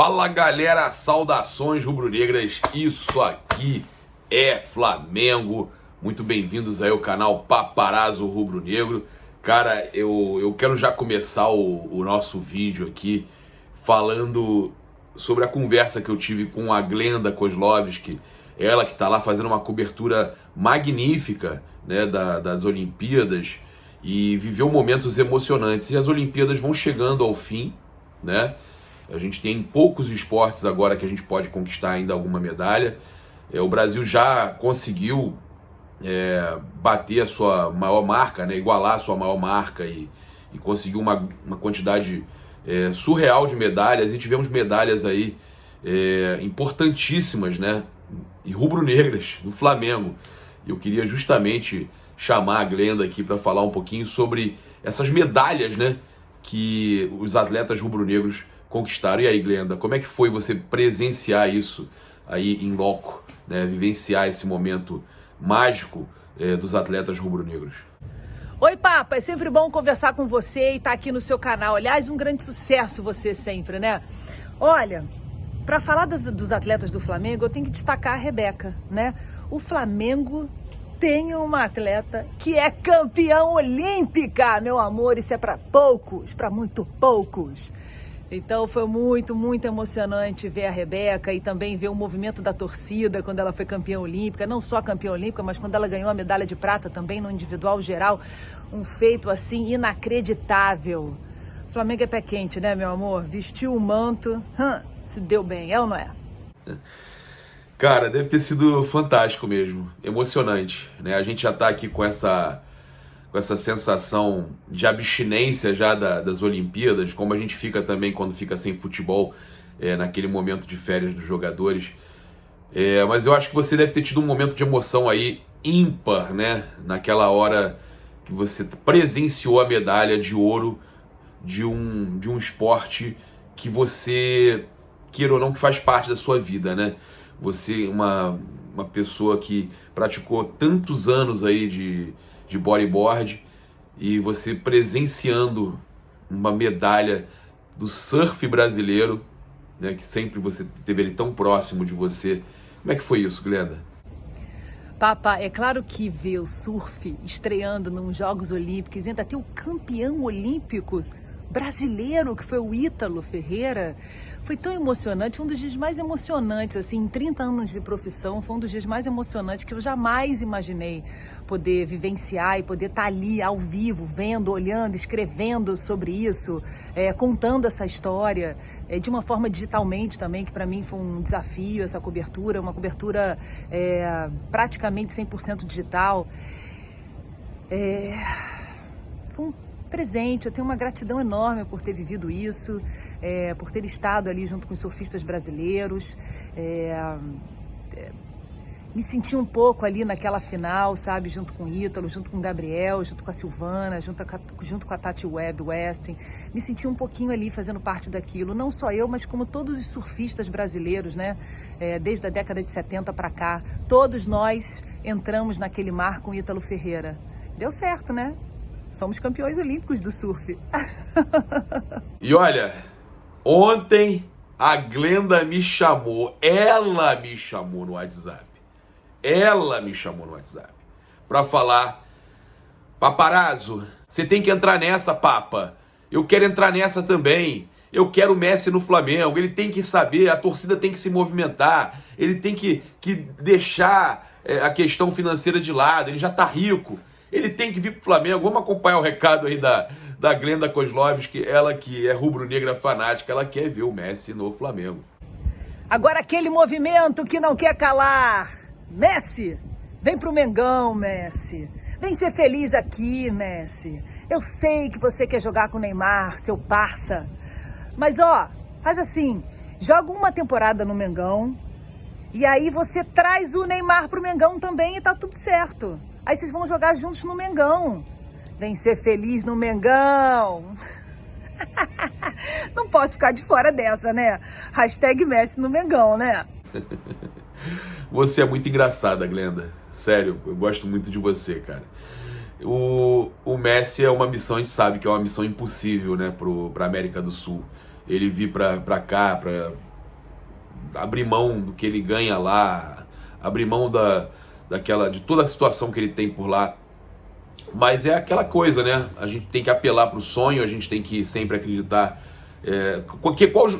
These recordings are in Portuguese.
Fala galera, saudações rubro-negras, isso aqui é Flamengo, muito bem-vindos aí ao canal Paparazzo Rubro-Negro. Cara, eu quero já começar o nosso vídeo aqui falando sobre a conversa que eu tive com a Glenda Kozlovski, ela que tá lá fazendo uma cobertura magnífica, né, das Olimpíadas e viveu momentos emocionantes. E as Olimpíadas vão chegando ao fim, né? A gente tem poucos esportes agora que a gente pode conquistar ainda alguma medalha. O Brasil já conseguiu bater a sua maior marca, né? Igualar a sua maior marca e conseguiu uma quantidade surreal de medalhas. E tivemos medalhas aí importantíssimas, né? E rubro-negras do Flamengo. Eu queria justamente chamar a Glenda aqui para falar um pouquinho sobre essas medalhas, né, que os atletas rubro-negros conquistaram. E aí, Glenda, como é que foi você presenciar isso aí em loco, né, vivenciar esse momento mágico dos atletas rubro-negros? Oi, Papa, é sempre bom conversar com você e estar aqui no seu canal. Aliás, um grande sucesso você sempre, né? Olha, para falar dos atletas do Flamengo, eu tenho que destacar a Rebeca, né? O Flamengo tem uma atleta que é campeã olímpica, meu amor, isso é para poucos, para muito poucos. Então foi muito emocionante ver a Rebeca e também ver o movimento da torcida quando ela foi campeã olímpica, não só campeã olímpica, mas quando ela ganhou a medalha de prata também no individual geral, um feito assim inacreditável. O Flamengo é pé quente, né, meu amor? Vestiu o manto, se deu bem, é ou não é? Cara, deve ter sido fantástico mesmo, emocionante, né? A gente já tá aqui com essa sensação de abstinência já das Olimpíadas, como a gente fica também quando fica sem futebol, naquele momento de férias dos jogadores. Mas eu acho que você deve ter tido um momento de emoção aí ímpar, né? Naquela hora que você presenciou a medalha de ouro de um esporte que você, queira ou não, que faz parte da sua vida, né? Você, uma pessoa que praticou tantos anos aí de bodyboard e você presenciando uma medalha do surf brasileiro, né, que sempre você teve ele tão próximo de você. Como é que foi isso, Glenda? Papa, é claro que ver o surf estreando nos Jogos Olímpicos, ainda ter o campeão olímpico brasileiro, que foi o Ítalo Ferreira, foi tão emocionante, um dos dias mais emocionantes, assim, em 30 anos de profissão, foi um dos dias mais emocionantes que eu jamais imaginei poder vivenciar e poder estar ali ao vivo, vendo, olhando, escrevendo sobre isso, contando essa história, de uma forma digitalmente também, que para mim foi um desafio, essa cobertura, uma cobertura praticamente 100% digital. Foi um presente, eu tenho uma gratidão enorme por ter vivido isso, por ter estado ali junto com os surfistas brasileiros, me senti um pouco ali naquela final, sabe, junto com o Ítalo, junto com o Gabriel, junto com a Silvana, junto com a Tati Weston, me senti um pouquinho ali fazendo parte daquilo, não só eu, mas como todos os surfistas brasileiros, né, desde a década de 70 para cá, todos nós entramos naquele mar com o Ítalo Ferreira. Deu certo, né? Somos campeões olímpicos do surf. E olha, ontem a Glenda me chamou, ela me chamou no WhatsApp. Ela me chamou no WhatsApp para falar: Paparazzo, você tem que entrar nessa, Papa. Eu quero entrar nessa também. Eu quero o Messi no Flamengo. Ele tem que saber, a torcida tem que se movimentar. Ele tem que deixar a questão financeira de lado. Ele já tá rico. Ele tem que vir pro Flamengo. Vamos acompanhar o recado aí da Glenda Kozlovski, ela que é rubro-negra fanática, ela quer ver o Messi no Flamengo. Agora aquele movimento que não quer calar. Messi, vem pro Mengão, Messi. Vem ser feliz aqui, Messi. Eu sei que você quer jogar com o Neymar, seu parça. Mas ó, faz assim, joga uma temporada no Mengão e aí você traz o Neymar pro Mengão também e tá tudo certo. Aí vocês vão jogar juntos no Mengão. Vem ser feliz no Mengão. Não posso ficar de fora dessa, né? Hashtag Messi no Mengão, né? Você é muito engraçada, Glenda. Sério, eu gosto muito de você, cara. O Messi é uma missão, a gente sabe que é uma missão impossível, né, pra América do Sul. Ele vir pra cá, abrir mão do que ele ganha lá, abrir mão de toda a situação que ele tem por lá. Mas é aquela coisa, né? A gente tem que apelar para o sonho, a gente tem que sempre acreditar.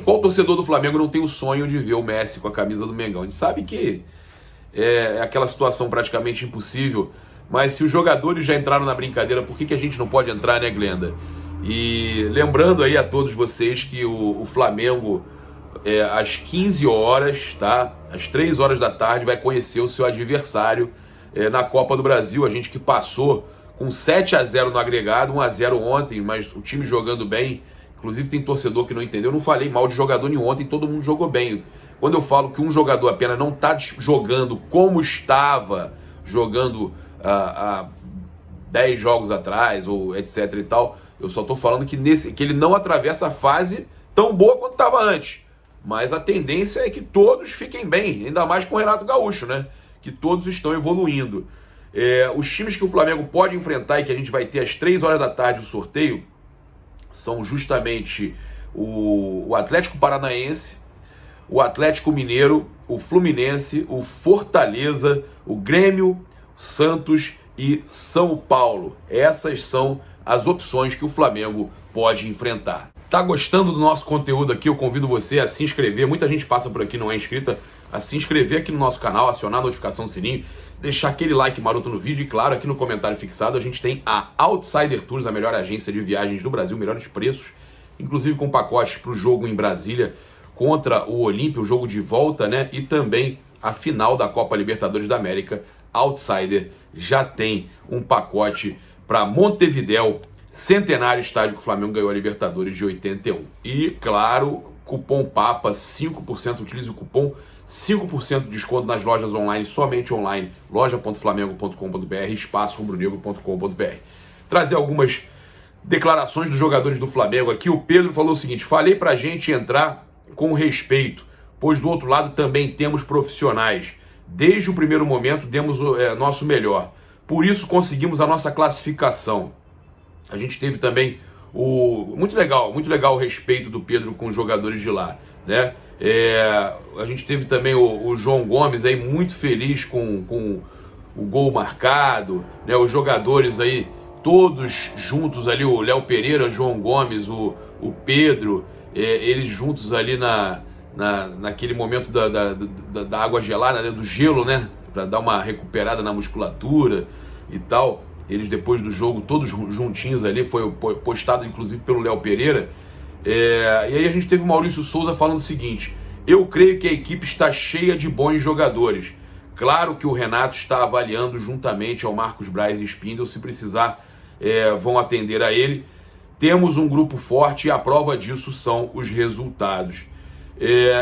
Qual torcedor do Flamengo não tem o sonho de ver o Messi com a camisa do Mengão? A gente sabe que é aquela situação praticamente impossível, mas se os jogadores já entraram na brincadeira, por que a gente não pode entrar, né, Glenda? E lembrando aí a todos vocês que o Flamengo, às 15 horas, tá? Às 3 horas da tarde, vai conhecer o seu adversário na Copa do Brasil. A gente que passou com 7-0 no agregado, 1-0 ontem, mas o time jogando bem. Inclusive tem torcedor que não entendeu. Eu não falei mal de jogador nenhum ontem, todo mundo jogou bem. Quando eu falo que um jogador apenas não está jogando como estava jogando há 10 jogos atrás, ou etc e tal, eu só estou falando que ele não atravessa a fase tão boa quanto estava antes. Mas a tendência é que todos fiquem bem, ainda mais com o Renato Gaúcho, né? Que todos estão evoluindo. Os times que o Flamengo pode enfrentar e que a gente vai ter às 3 horas da tarde o sorteio são justamente o Atlético Paranaense, o Atlético Mineiro, o Fluminense, o Fortaleza, o Grêmio, Santos e São Paulo. Essas são as opções que o Flamengo pode enfrentar. Tá gostando do nosso conteúdo aqui? Eu convido você a se inscrever. Muita gente passa por aqui, não é inscrita. A se inscrever aqui no nosso canal, acionar a notificação do sininho, deixar aquele like maroto no vídeo e, claro, aqui no comentário fixado a gente tem a Outsider Tours, a melhor agência de viagens do Brasil, melhores preços, inclusive com pacotes para o jogo em Brasília contra o Olímpia, o jogo de volta, né? E também a final da Copa Libertadores da América. Outsider já tem um pacote para Montevidéu, centenário estádio que o Flamengo ganhou a Libertadores de 81. E, claro, cupom PAPA, 5%, utilize o cupom 5% de desconto nas lojas online, somente online, loja.flamengo.com.br, espaço-rubro-negro.com.br. Trazer algumas declarações dos jogadores do Flamengo aqui. O Pedro falou o seguinte: falei pra gente entrar com respeito, pois do outro lado também temos profissionais. Desde o primeiro momento demos o nosso melhor. Por isso conseguimos a nossa classificação. A gente teve também muito legal o respeito do Pedro com os jogadores de lá, né? A gente teve também o João Gomes aí muito feliz com o gol marcado, né? Os jogadores aí todos juntos ali, o Léo Pereira, o João Gomes, o Pedro, eles juntos ali naquele momento da água gelada, né? Do gelo, né? Para dar uma recuperada na musculatura e tal. Eles depois do jogo todos juntinhos ali, foi postado inclusive pelo Léo Pereira. E aí a gente teve o Maurício Souza falando o seguinte: eu creio que a equipe está cheia de bons jogadores. Claro que o Renato está avaliando juntamente ao Marcos Braz e Spindel, se precisar vão atender a ele. Temos um grupo forte e a prova disso são os resultados.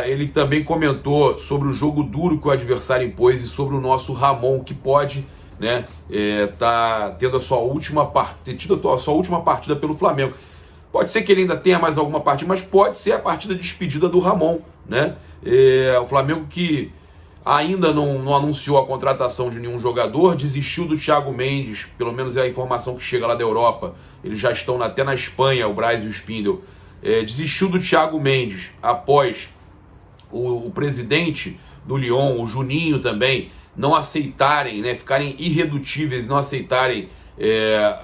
Ele também comentou sobre o jogo duro que o adversário impôs e sobre o nosso Ramon, que pode, né, tá tendo a sua última partida pelo Flamengo. Pode ser que ele ainda tenha mais alguma partida, mas pode ser a partida de despedida do Ramon, né? O Flamengo que ainda não anunciou a contratação de nenhum jogador, desistiu do Thiago Mendes, pelo menos é a informação que chega lá da Europa. Eles já estão até na Espanha, o Braz e o Spindel. Desistiu do Thiago Mendes após o presidente do Lyon, o Juninho também, não aceitarem, né, ficarem irredutíveis, não aceitarem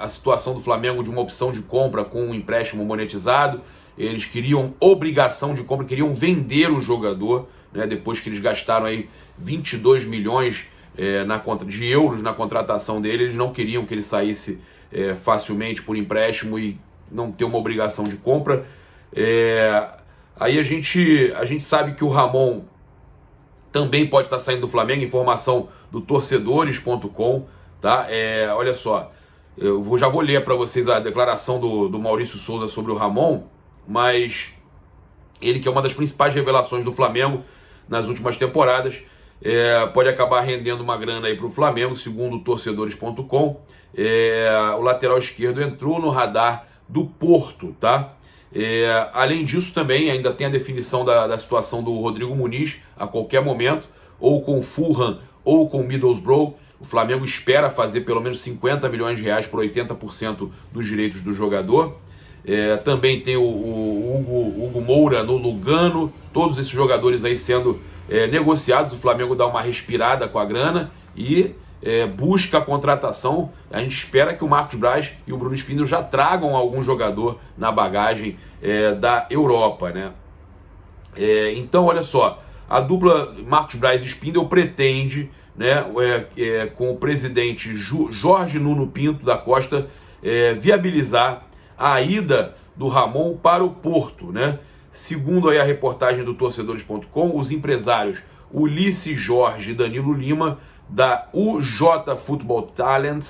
a situação do Flamengo de uma opção de compra com um empréstimo monetizado. Eles queriam obrigação de compra, queriam vender o jogador, né, depois que eles gastaram aí 22 milhões de euros na contratação dele. Eles não queriam que ele saísse facilmente por empréstimo e não ter uma obrigação de compra. Aí a gente sabe que o Ramon também pode estar saindo do Flamengo, informação do torcedores.com, tá? Olha só, já vou ler para vocês a declaração do Maurício Souza sobre o Ramon, mas ele, que é uma das principais revelações do Flamengo nas últimas temporadas, pode acabar rendendo uma grana aí para o Flamengo, segundo o torcedores.com. O lateral esquerdo entrou no radar do Porto, tá? Além disso também ainda tem a definição da situação do Rodrigo Muniz a qualquer momento, ou com o Fulham ou com o Middlesbrough. O Flamengo espera fazer pelo menos 50 milhões de reais por 80% dos direitos do jogador. Também tem o Hugo Moura no Lugano, todos esses jogadores aí sendo negociados. O Flamengo dá uma respirada com a grana e busca a contratação. A gente espera que o Marcos Braz e o Bruno Spindel já tragam algum jogador na bagagem da Europa, né? Então, olha só, a dupla Marcos Braz e Spindel pretende, né, com o presidente Jorge Nuno Pinto da Costa, viabilizar a ida do Ramon para o Porto, né? Segundo aí a reportagem do Torcedores.com, os empresários Ulisses Jorge e Danilo Lima, da UJ Football Talent,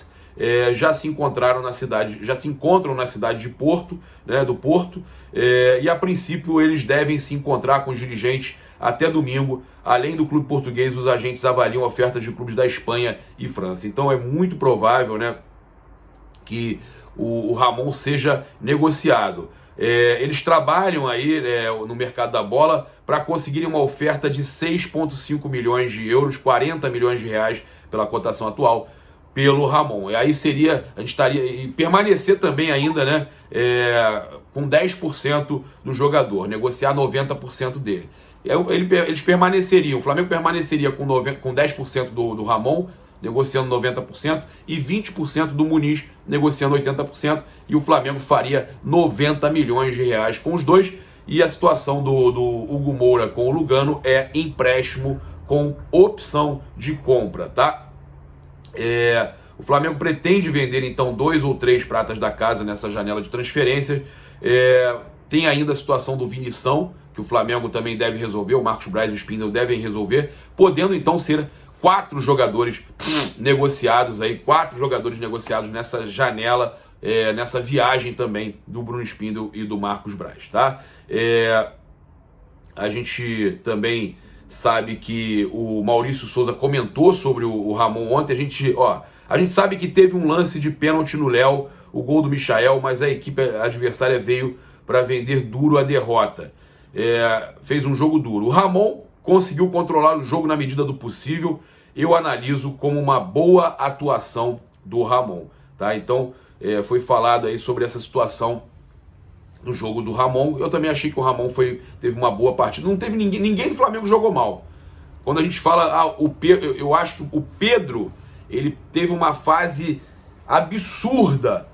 já se encontram na cidade de Porto, né, do Porto, e a princípio eles devem se encontrar com os dirigentes até domingo. Além do clube português, os agentes avaliam ofertas de clubes da Espanha e França. Então é muito provável, né, que o Ramon seja negociado. Eles trabalham aí, no mercado da bola para conseguirem uma oferta de 6,5 milhões de euros, 40 milhões de reais pela cotação atual, pelo Ramon. E aí a gente estaria, e permanecer também ainda, né, com 10% do jogador, negociar 90% dele. Eles permaneceriam, o Flamengo permaneceria com 10% do Ramon, negociando 90%, e 20% do Muniz, negociando 80%, e o Flamengo faria 90 milhões de reais com os dois. E a situação do Hugo Moura com o Lugano é empréstimo com opção de compra, tá? O Flamengo pretende vender então 2 ou 3 pratas da casa nessa janela de transferências. Tem ainda a situação do Vinição, que o Flamengo também deve resolver, o Marcos Braz e o Spindel devem resolver, podendo então ser 4 jogadores negociados aí, 4 jogadores negociados nessa janela, nessa viagem também do Bruno Spindel e do Marcos Braz, tá? A gente também sabe que o Maurício Souza comentou sobre o Ramon ontem. A gente sabe que teve um lance de pênalti no Léo, o gol do Michael, mas a equipe adversária veio para vender duro a derrota. Fez um jogo duro. O Ramon conseguiu controlar o jogo na medida do possível. Eu analiso como uma boa atuação do Ramon, tá? Então, foi falado aí sobre essa situação do jogo do Ramon. Eu também achei que o Ramon teve uma boa partida. Não teve ninguém do Flamengo jogou mal. Quando a gente fala, eu acho que o Pedro, ele teve uma fase absurda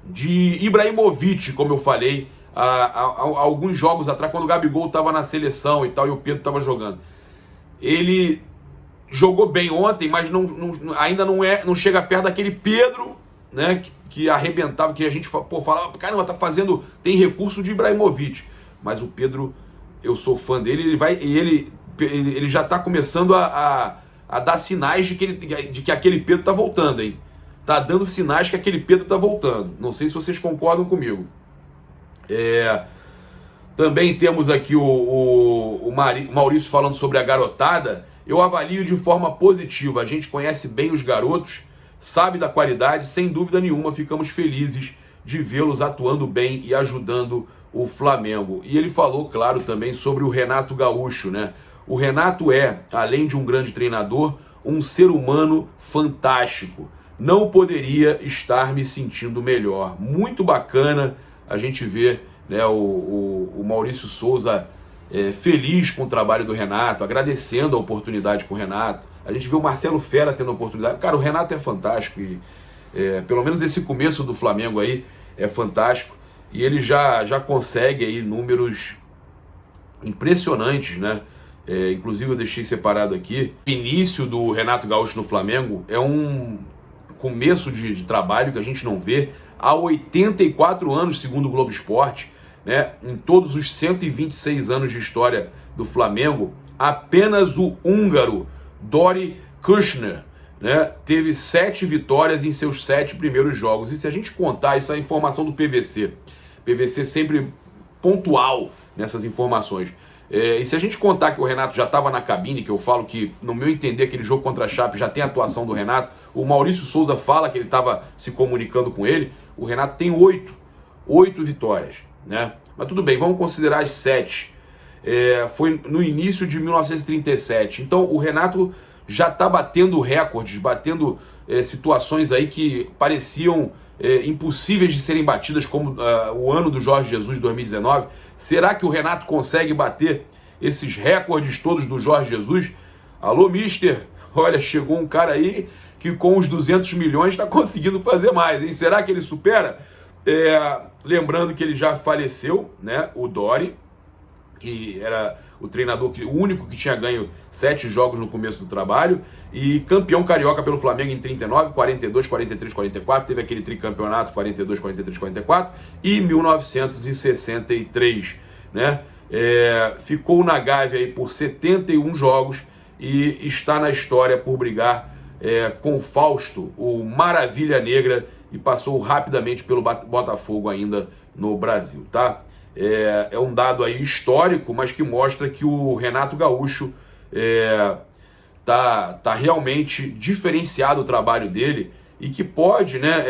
de Ibrahimovic, como eu falei, há alguns jogos atrás, quando o Gabigol estava na seleção e tal, e o Pedro estava jogando. Ele jogou bem ontem, mas ainda não chega perto daquele Pedro, né, que arrebentava, que a gente falava, caramba, tem recurso de Ibrahimovic. Mas o Pedro, eu sou fã dele, ele já está começando a dar sinais de que aquele Pedro está voltando, hein? Tá dando sinais que aquele Pedro está voltando. Não sei se vocês concordam comigo. Também temos aqui o Maurício falando sobre a garotada. Eu avalio de forma positiva. A gente conhece bem os garotos, sabe da qualidade, sem dúvida nenhuma. Ficamos felizes de vê-los atuando bem e ajudando o Flamengo. E ele falou, claro, também sobre o Renato Gaúcho, né? O Renato além de um grande treinador, um ser humano fantástico. Não poderia estar me sentindo melhor. Muito bacana a gente ver, né, o Maurício Souza feliz com o trabalho do Renato, agradecendo a oportunidade com o Renato. A gente vê o Marcelo Fera tendo a oportunidade. Cara, o Renato é fantástico e pelo menos esse começo do Flamengo aí é fantástico. E ele já consegue aí números impressionantes, né? Inclusive eu deixei separado aqui. O início do Renato Gaúcho no Flamengo é um começo de trabalho que a gente não vê há 84 anos, segundo o Globo Esporte, né? Em todos os 126 anos de história do Flamengo, apenas o húngaro Dori Kushner, né, teve 7 vitórias em seus 7 primeiros jogos. E se a gente contar, isso é a informação do PVC. PVC sempre pontual nessas informações. E se a gente contar que o Renato já estava na cabine, que eu falo que, no meu entender, aquele jogo contra a Chape já tem atuação do Renato, o Maurício Souza fala que ele estava se comunicando com ele, o Renato tem 8 vitórias, né? Mas tudo bem, vamos considerar as 7. Foi no início de 1937. Então o Renato já está batendo recordes, batendo situações aí que pareciam impossíveis de serem batidas, como o ano do Jorge Jesus de 2019. Será que o Renato consegue bater esses recordes todos do Jorge Jesus. Alô, mister, olha, chegou um cara aí que com os 200 milhões está conseguindo fazer mais, hein? Será que ele supera? Lembrando que ele já faleceu, né? O Dory, que era o treinador, o único que tinha ganho 7 jogos no começo do trabalho, e campeão carioca pelo Flamengo em 39, 42, 43, 44, teve aquele tricampeonato 42, 43, 44, e 1963, né? Ficou na Gávea aí por 71 jogos e está na história por brigar com o Fausto, o Maravilha Negra, e passou rapidamente pelo Botafogo ainda no Brasil, tá? É um dado aí histórico, mas que mostra que o Renato Gaúcho tá realmente diferenciado o trabalho dele e que pode, né,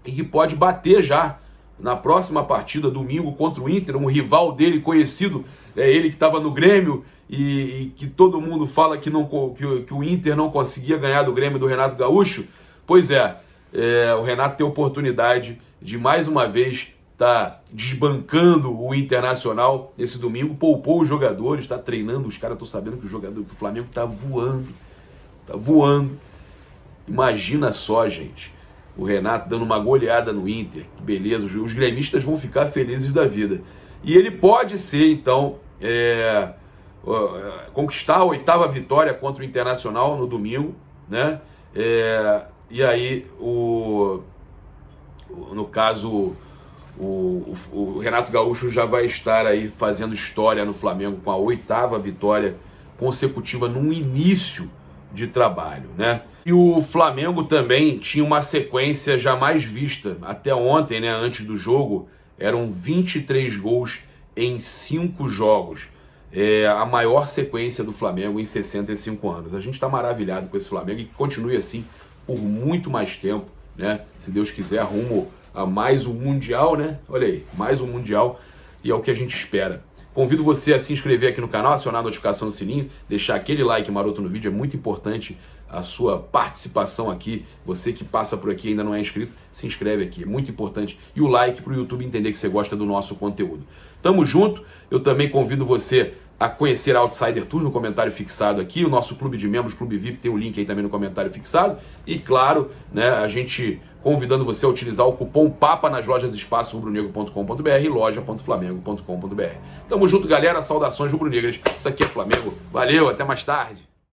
e que pode bater já na próxima partida, domingo, contra o Inter, um rival dele conhecido, ele que estava no Grêmio e que todo mundo fala que o Inter não conseguia ganhar do Grêmio do Renato Gaúcho. Pois o Renato tem a oportunidade de mais uma vez tá desbancando o Internacional nesse domingo, poupou os jogadores, está treinando os caras. Tô sabendo que o Flamengo tá voando. Imagina só, gente, o Renato dando uma goleada no Inter, que beleza, os gremistas vão ficar felizes da vida. E ele pode ser, então, conquistar a 8ª vitória contra o Internacional no domingo, né? E aí, no caso, o Renato Gaúcho já vai estar aí fazendo história no Flamengo com a 8ª vitória consecutiva num início de trabalho, né? E o Flamengo também tinha uma sequência jamais vista até ontem, né? Antes do jogo, eram 23 gols em 5 jogos. A maior sequência do Flamengo em 65 anos. A gente está maravilhado com esse Flamengo e que continue assim por muito mais tempo, né? Se Deus quiser, rumo a mais um Mundial, né? Olha aí, mais um Mundial, e é o que a gente espera. Convido você a se inscrever aqui no canal, acionar a notificação do sininho, deixar aquele like maroto no vídeo, é muito importante a sua participação aqui. Você que passa por aqui e ainda não é inscrito, se inscreve aqui, é muito importante. E o like para o YouTube entender que você gosta do nosso conteúdo. Tamo junto, eu também convido você a conhecer a Outsider Tours no comentário fixado aqui, o nosso clube de membros, Clube VIP, tem o link aí também no comentário fixado, e claro, né, a gente convidando você a utilizar o cupom PAPA nas lojas espaço-rubro-negro.com.br e loja.flamengo.com.br. Tamo junto, galera, saudações rubro-negras, isso aqui é Flamengo, valeu, até mais tarde.